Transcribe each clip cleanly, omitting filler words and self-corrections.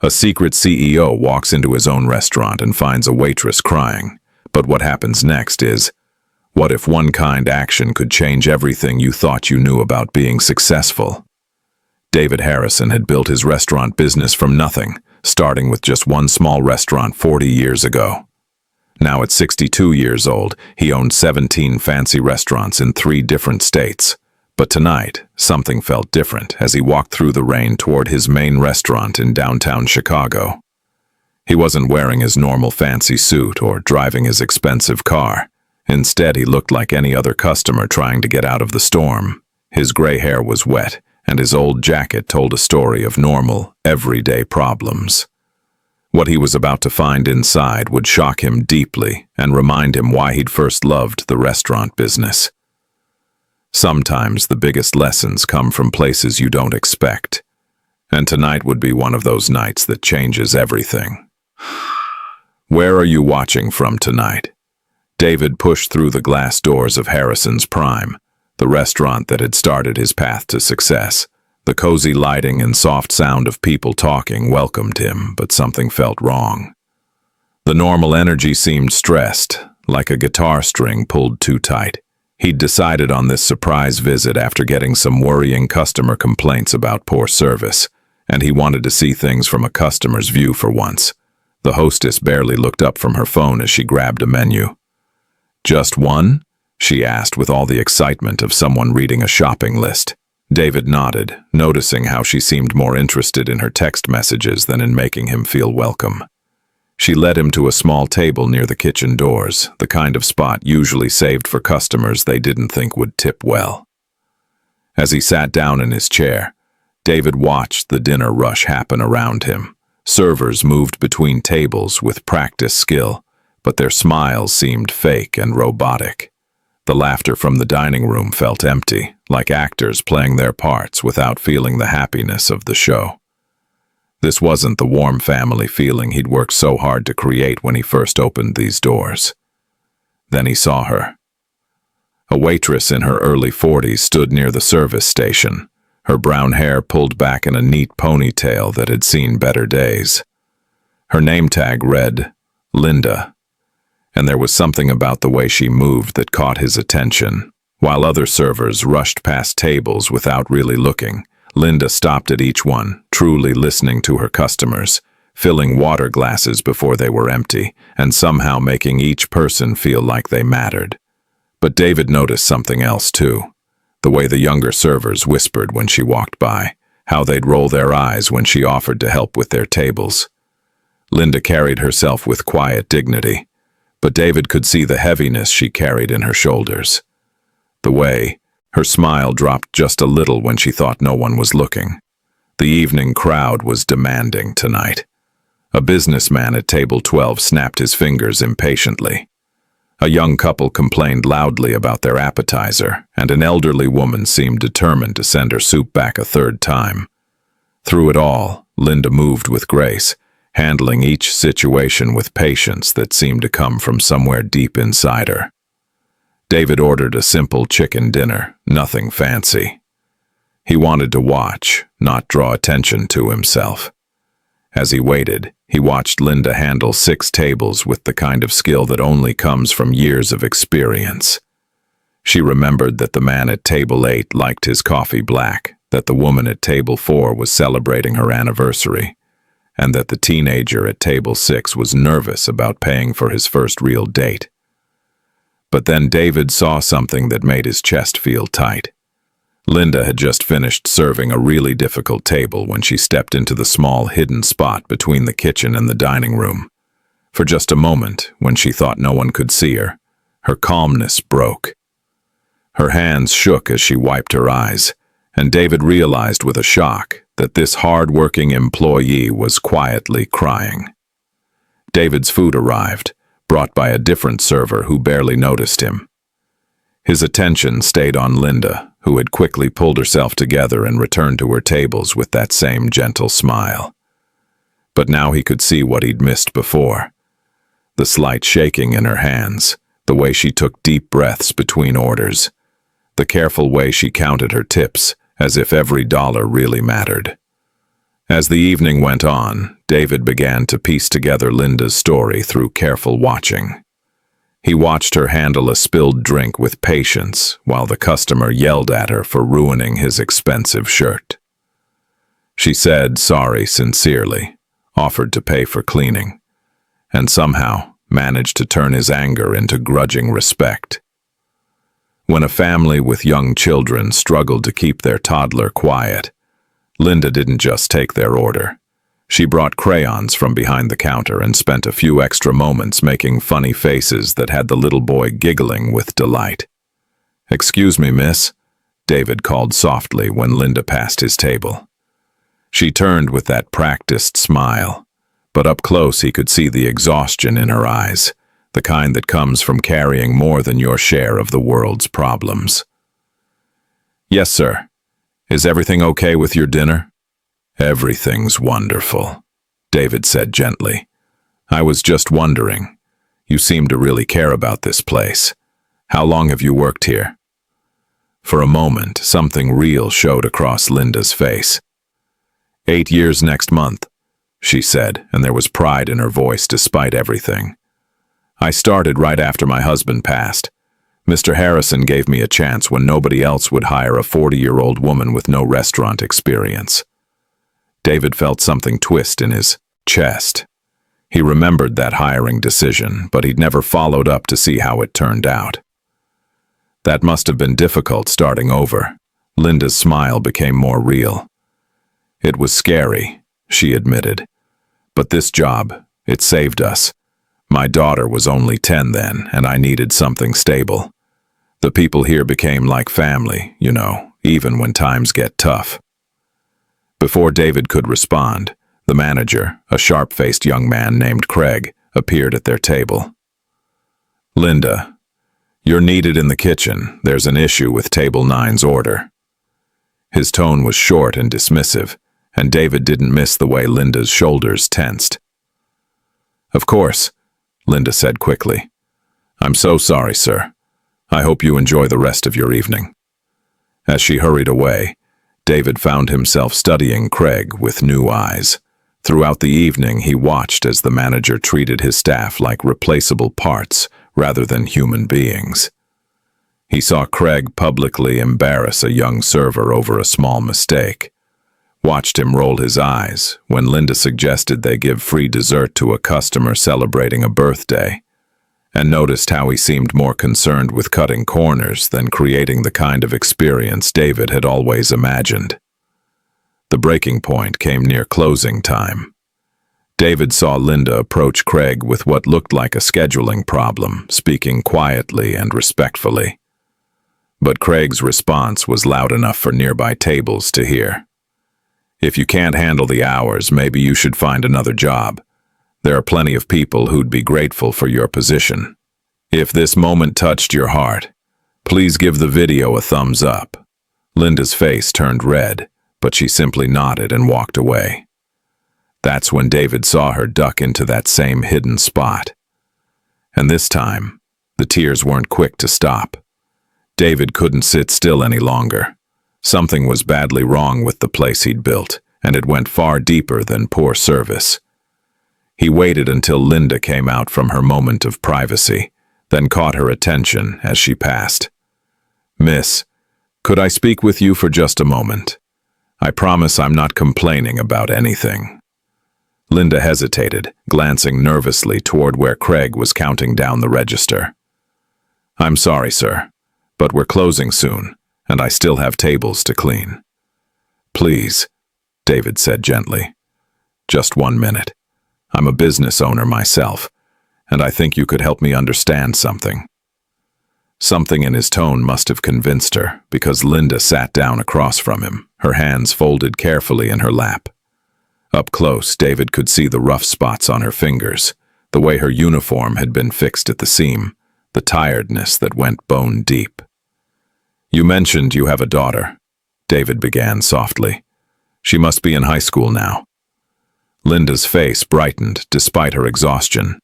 A secret CEO walks into his own restaurant and finds a waitress crying. But what happens next is, what if one kind action could change everything you thought you knew about being successful? David Harrison had built his restaurant business from nothing, starting with just one small restaurant 40 years ago. Now at 62 years old, he owned 17 fancy restaurants in 3 different states. But tonight, something felt different as he walked through the rain toward his main restaurant in downtown Chicago. He wasn't wearing his normal fancy suit or driving his expensive car. Instead, he looked like any other customer trying to get out of the storm. His gray hair was wet, and his old jacket told a story of normal, everyday problems. What he was about to find inside would shock him deeply and remind him why he'd first loved the restaurant business. Sometimes the biggest lessons come from places you don't expect, and tonight would be one of those nights that changes everything. Where are you watching from tonight? David pushed through the glass doors of Harrison's Prime, the restaurant that had started his path to success. The cozy lighting and soft sound of people talking welcomed him, but something felt wrong. The normal energy seemed stressed, like a guitar string pulled too tight. He'd decided on this surprise visit after getting some worrying customer complaints about poor service, and he wanted to see things from a customer's view for once. The hostess barely looked up from her phone as she grabbed a menu. "Just one?" she asked with all the excitement of someone reading a shopping list. David nodded, noticing how she seemed more interested in her text messages than in making him feel welcome. She led him to a small table near the kitchen doors, the kind of spot usually saved for customers they didn't think would tip well. As he sat down in his chair, David watched the dinner rush happen around him. Servers moved between tables with practiced skill, but their smiles seemed fake and robotic. The laughter from the dining room felt empty, like actors playing their parts without feeling the happiness of the show. This wasn't the warm family feeling he'd worked so hard to create when he first opened these doors. Then he saw her. A waitress in her early 40s stood near the service station, her brown hair pulled back in a neat ponytail that had seen better days. Her name tag read, Linda, and there was something about the way she moved that caught his attention. While other servers rushed past tables without really looking, Linda stopped at each one, truly listening to her customers, filling water glasses before they were empty, and somehow making each person feel like they mattered. But David noticed something else too. The way the younger servers whispered when she walked by, how they'd roll their eyes when she offered to help with their tables. Linda carried herself with quiet dignity, but David could see the heaviness she carried in her shoulders. The way her smile dropped just a little when she thought no one was looking. The evening crowd was demanding tonight. A businessman at table 12 snapped his fingers impatiently. A young couple complained loudly about their appetizer, and an elderly woman seemed determined to send her soup back a third time. Through it all, Linda moved with grace, handling each situation with patience that seemed to come from somewhere deep inside her. David ordered a simple chicken dinner, nothing fancy. He wanted to watch, not draw attention to himself. As he waited, he watched Linda handle 6 tables with the kind of skill that only comes from years of experience. She remembered that the man at table 8 liked his coffee black, that the woman at table 4 was celebrating her anniversary, and that the teenager at table 6 was nervous about paying for his first real date. But then David saw something that made his chest feel tight. Linda had just finished serving a really difficult table when she stepped into the small hidden spot between the kitchen and the dining room. For just a moment, when she thought no one could see her, her calmness broke. Her hands shook as she wiped her eyes, and David realized with a shock that this hard-working employee was quietly crying. David's food arrived, brought by a different server who barely noticed him. His attention stayed on Linda, who had quickly pulled herself together and returned to her tables with that same gentle smile. But now he could see what he'd missed before. The slight shaking in her hands, the way she took deep breaths between orders, the careful way she counted her tips, as if every dollar really mattered. As the evening went on, David began to piece together Linda's story through careful watching. He watched her handle a spilled drink with patience while the customer yelled at her for ruining his expensive shirt. She said sorry sincerely, offered to pay for cleaning, and somehow managed to turn his anger into grudging respect. When a family with young children struggled to keep their toddler quiet, Linda didn't just take their order. She brought crayons from behind the counter and spent a few extra moments making funny faces that had the little boy giggling with delight. "Excuse me, miss," David called softly when Linda passed his table. She turned with that practiced smile, but up close he could see the exhaustion in her eyes, the kind that comes from carrying more than your share of the world's problems. "Yes, sir. Is everything okay with your dinner?" "Everything's wonderful," David said gently. "I was just wondering. You seem to really care about this place. How long have you worked here?" For a moment, something real showed across Linda's face. 8 years next month," she said, and there was pride in her voice despite everything. "I started right after my husband passed. Mr. Harrison gave me a chance when nobody else would hire a 40-year-old woman with no restaurant experience." David felt something twist in his chest. He remembered that hiring decision, but he'd never followed up to see how it turned out. "That must have been difficult starting over." Linda's smile became more real. "It was scary," she admitted. "But this job, it saved us. My daughter was only 10 then, and I needed something stable. The people here became like family, you know, even when times get tough." Before David could respond, the manager, a sharp-faced young man named Craig, appeared at their table. "Linda, you're needed in the kitchen. There's an issue with Table 9's order." His tone was short and dismissive, and David didn't miss the way Linda's shoulders tensed. "Of course," Linda said quickly. "I'm so sorry, sir. I hope you enjoy the rest of your evening." As she hurried away, David found himself studying Craig with new eyes. Throughout the evening, he watched as the manager treated his staff like replaceable parts rather than human beings. He saw Craig publicly embarrass a young server over a small mistake, watched him roll his eyes when Linda suggested they give free dessert to a customer celebrating a birthday, and noticed how he seemed more concerned with cutting corners than creating the kind of experience David had always imagined. The breaking point came near closing time. David saw Linda approach Craig with what looked like a scheduling problem, speaking quietly and respectfully. But Craig's response was loud enough for nearby tables to hear. "If you can't handle the hours, maybe you should find another job. There are plenty of people who'd be grateful for your position. If this moment touched your heart, please give the video a thumbs up." Linda's face turned red, but she simply nodded and walked away. That's when David saw her duck into that same hidden spot. And this time, the tears weren't quick to stop. David couldn't sit still any longer. Something was badly wrong with the place he'd built, and it went far deeper than poor service. He waited until Linda came out from her moment of privacy, then caught her attention as she passed. "Miss, could I speak with you for just a moment? I promise I'm not complaining about anything." Linda hesitated, glancing nervously toward where Craig was counting down the register. "I'm sorry, sir, but we're closing soon, and I still have tables to clean." "Please," David said gently. "Just 1 minute. I'm a business owner myself, and I think you could help me understand something." Something in his tone must have convinced her, because Linda sat down across from him, her hands folded carefully in her lap. Up close, David could see the rough spots on her fingers, the way her uniform had been fixed at the seam, the tiredness that went bone deep. "You mentioned you have a daughter," David began softly. "She must be in high school now." Linda's face brightened despite her exhaustion.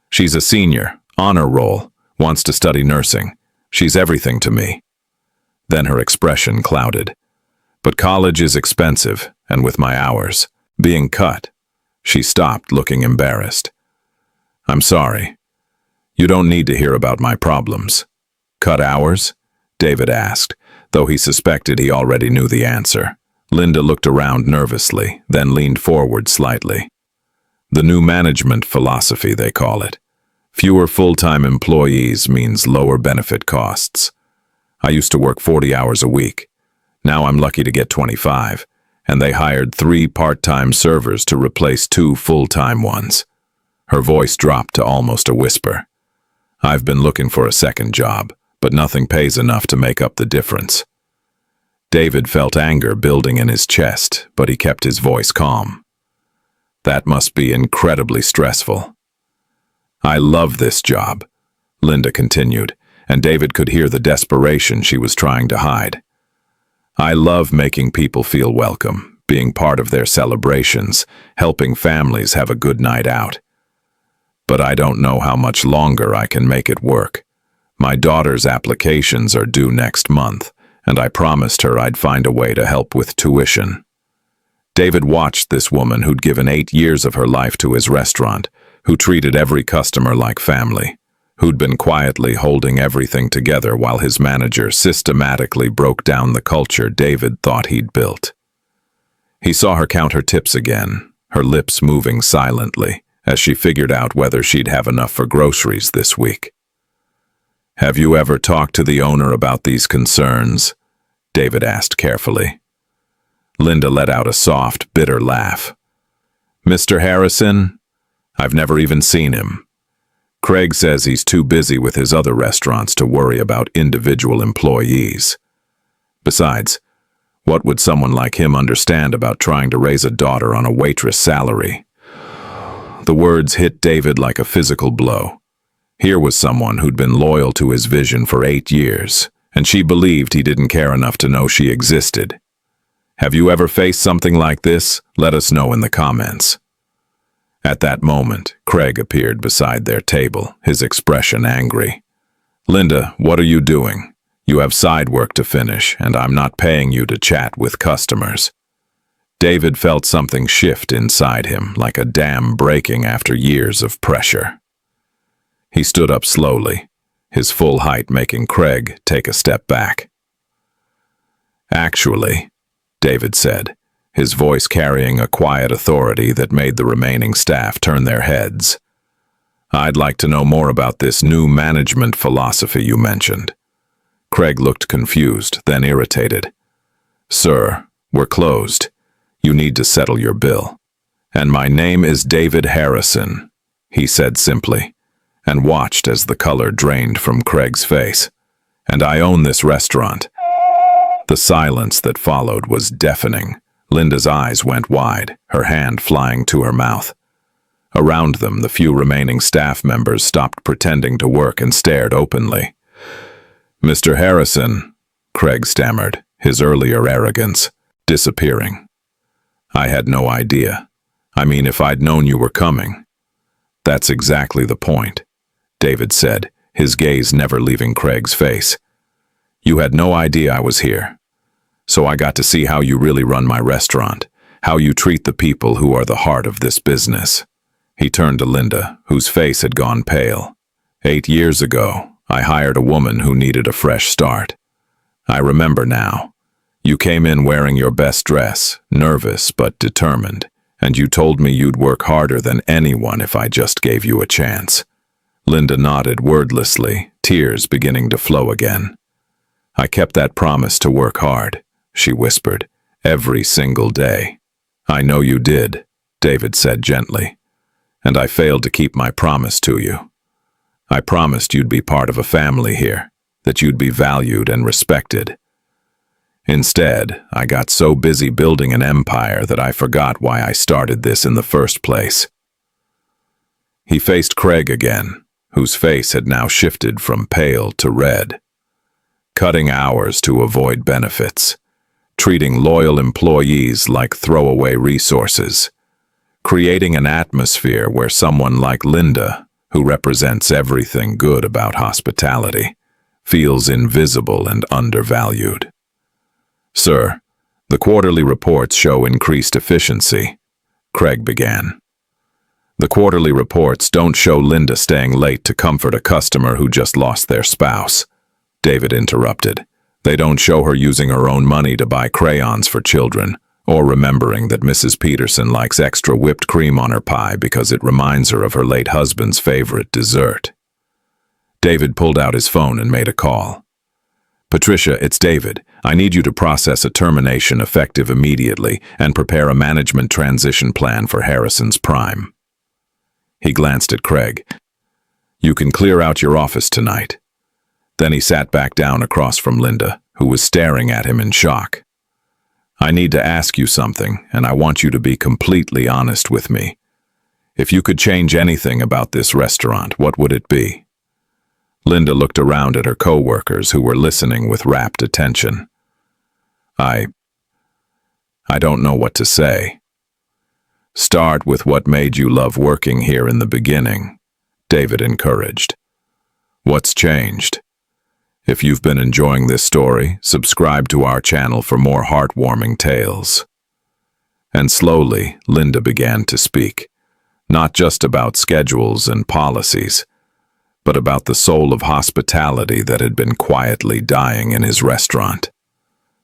"She's a senior, honor roll, wants to study nursing. She's everything to me." Then her expression clouded. "But college is expensive, and with my hours being cut, She stopped, looking embarrassed. I'm sorry. You don't need to hear about my problems. Cut hours? David asked, though he suspected he already knew the answer. Linda looked around nervously, then leaned forward slightly. The new management philosophy, they call it. Fewer full-time employees means lower benefit costs. I used to work 40 hours a week. Now I'm lucky to get 25, and they hired 3 part-time servers to replace 2 full-time ones. Her voice dropped to almost a whisper. I've been looking for a second job, but nothing pays enough to make up the difference. David felt anger building in his chest, but he kept his voice calm. That must be incredibly stressful. I love this job, Linda continued, and David could hear the desperation she was trying to hide. I love making people feel welcome, being part of their celebrations, helping families have a good night out. But I don't know how much longer I can make it work. My daughter's applications are due next month, and I promised her I'd find a way to help with tuition. David watched this woman who'd given 8 years of her life to his restaurant, who treated every customer like family, who'd been quietly holding everything together while his manager systematically broke down the culture David thought he'd built. He saw her count her tips again, her lips moving silently, as she figured out whether she'd have enough for groceries this week. Have you ever talked to the owner about these concerns? David asked carefully. Linda let out a soft, bitter laugh. Mr. Harrison? I've never even seen him. Craig says he's too busy with his other restaurants to worry about individual employees. Besides, what would someone like him understand about trying to raise a daughter on a waitress salary? The words hit David like a physical blow. Here was someone who'd been loyal to his vision for 8 years, and she believed he didn't care enough to know she existed. Have you ever faced something like this? Let us know in the comments. At that moment, Craig appeared beside their table, his expression angry. Linda, what are you doing? You have side work to finish, and I'm not paying you to chat with customers. David felt something shift inside him, like a dam breaking after years of pressure. He stood up slowly, his full height making Craig take a step back. Actually, David said, his voice carrying a quiet authority that made the remaining staff turn their heads. I'd like to know more about this new management philosophy you mentioned. Craig looked confused, then irritated. Sir, we're closed. You need to settle your bill. And my name is David Harrison, he said simply, and watched as the color drained from Craig's face. And I own this restaurant. The silence that followed was deafening. Linda's eyes went wide, her hand flying to her mouth. Around them, the few remaining staff members stopped pretending to work and stared openly. Mr. Harrison, Craig stammered, his earlier arrogance disappearing. I had no idea. I mean, if I'd known you were coming. That's exactly the point, David said, his gaze never leaving Craig's face. You had no idea I was here. So I got to see how you really run my restaurant, how you treat the people who are the heart of this business. He turned to Linda, whose face had gone pale. 8 years ago, I hired a woman who needed a fresh start. I remember now. You came in wearing your best dress, nervous but determined, and you told me you'd work harder than anyone if I just gave you a chance. Linda nodded wordlessly, tears beginning to flow again. I kept that promise to work hard, she whispered, every single day. I know you did, David said gently, and I failed to keep my promise to you. I promised you'd be part of a family here, that you'd be valued and respected. Instead, I got so busy building an empire that I forgot why I started this in the first place. He faced Craig again, whose face had now shifted from pale to red. Cutting hours to avoid benefits, treating loyal employees like throwaway resources, creating an atmosphere where someone like Linda, who represents everything good about hospitality, feels invisible and undervalued. Sir, the quarterly reports show increased efficiency, Craig began. The quarterly reports don't show Linda staying late to comfort a customer who just lost their spouse. David interrupted. They don't show her using her own money to buy crayons for children, or remembering that Mrs. Peterson likes extra whipped cream on her pie because it reminds her of her late husband's favorite dessert. David pulled out his phone and made a call. Patricia, it's David. I need you to process a termination effective immediately and prepare a management transition plan for Harrison's Prime. He glanced at Craig. You can clear out your office tonight. Then he sat back down across from Linda, who was staring at him in shock. I need to ask you something, and I want you to be completely honest with me. If you could change anything about this restaurant, what would it be? Linda looked around at her co-workers who were listening with rapt attention. I don't know what to say. Start with what made you love working here in the beginning, David encouraged. What's changed? If you've been enjoying this story, subscribe to our channel for more heartwarming tales. And slowly, Linda began to speak, not just about schedules and policies, but about the soul of hospitality that had been quietly dying in his restaurant.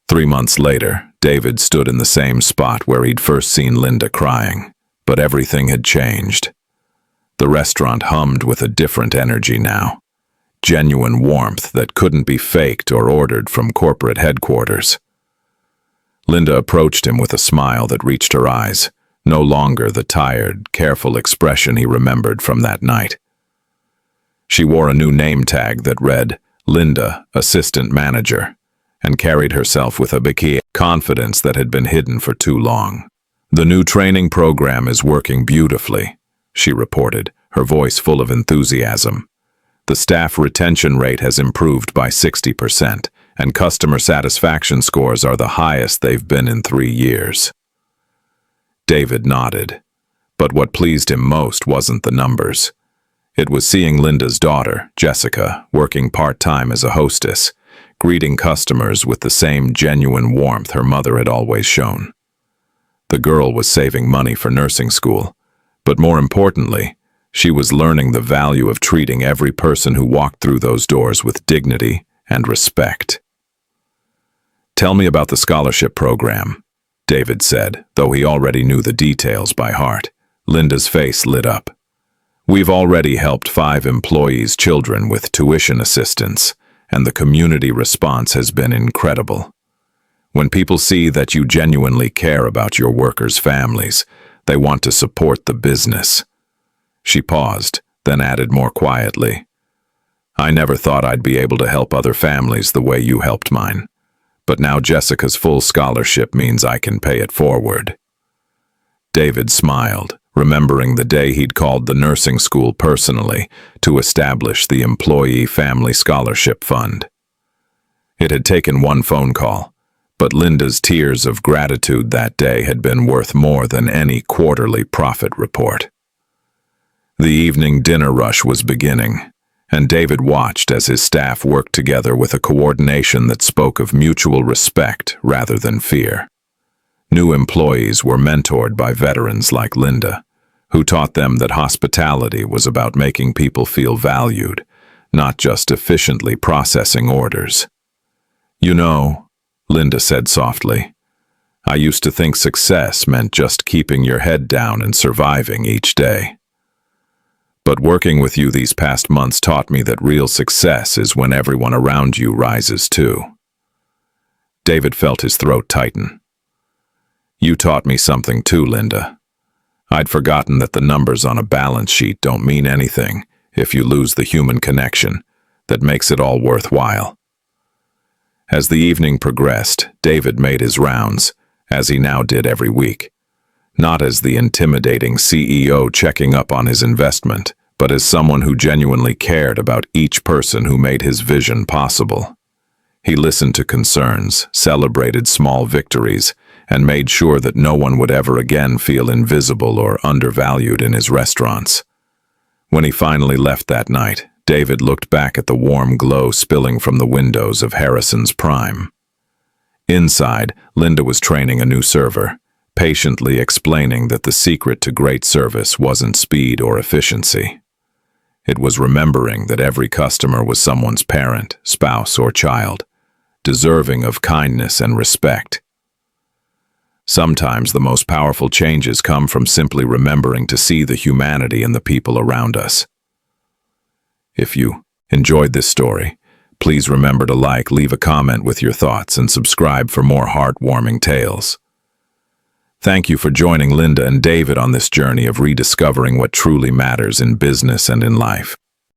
3 months later, David stood in the same spot where he'd first seen Linda crying, but everything had changed. The restaurant hummed with a different energy now, genuine warmth that couldn't be faked or ordered from corporate headquarters. Linda approached him with a smile that reached her eyes, no longer the tired, careful expression he remembered from that night. She wore a new name tag that read, Linda, Assistant Manager, and carried herself with a confidence that had been hidden for too long. The new training program is working beautifully, she reported, her voice full of enthusiasm. The staff retention rate has improved by 60%, and customer satisfaction scores are the highest they've been in 3 years. David nodded, but what pleased him most wasn't the numbers. It was seeing Linda's daughter, Jessica, working part-time as a hostess, greeting customers with the same genuine warmth her mother had always shown. The girl was saving money for nursing school, but more importantly, she was learning the value of treating every person who walked through those doors with dignity and respect. Tell me about the scholarship program, David said, though he already knew the details by heart. Linda's face lit up. We've already helped 5 employees' children with tuition assistance, and the community response has been incredible. When people see that you genuinely care about your workers' families, they want to support the business. She paused, then added more quietly, I never thought I'd be able to help other families the way you helped mine, but now Jessica's full scholarship means I can pay it forward. David smiled, remembering the day he'd called the nursing school personally to establish the Employee Family Scholarship Fund. It had taken one phone call, but Linda's tears of gratitude that day had been worth more than any quarterly profit report. The evening dinner rush was beginning, and David watched as his staff worked together with a coordination that spoke of mutual respect rather than fear. New employees were mentored by veterans like Linda, who taught them that hospitality was about making people feel valued, not just efficiently processing orders. You know, Linda said softly, I used to think success meant just keeping your head down and surviving each day. But working with you these past months taught me that real success is when everyone around you rises too. David felt his throat tighten. You taught me something too, Linda. I'd forgotten that the numbers on a balance sheet don't mean anything if you lose the human connection that makes it all worthwhile. As the evening progressed, David made his rounds, as he now did every week, not as the intimidating CEO checking up on his investment, but as someone who genuinely cared about each person who made his vision possible. He listened to concerns, celebrated small victories, and made sure that no one would ever again feel invisible or undervalued in his restaurants. When he finally left that night, David looked back at the warm glow spilling from the windows of Harrison's Prime. Inside, Linda was training a new server, patiently explaining that the secret to great service wasn't speed or efficiency. It was remembering that every customer was someone's parent, spouse, or child, deserving of kindness and respect. Sometimes the most powerful changes come from simply remembering to see the humanity in the people around us. If you enjoyed this story, please remember to like, leave a comment with your thoughts, and subscribe for more heartwarming tales. Thank you for joining Linda and David on this journey of rediscovering what truly matters in business and in life.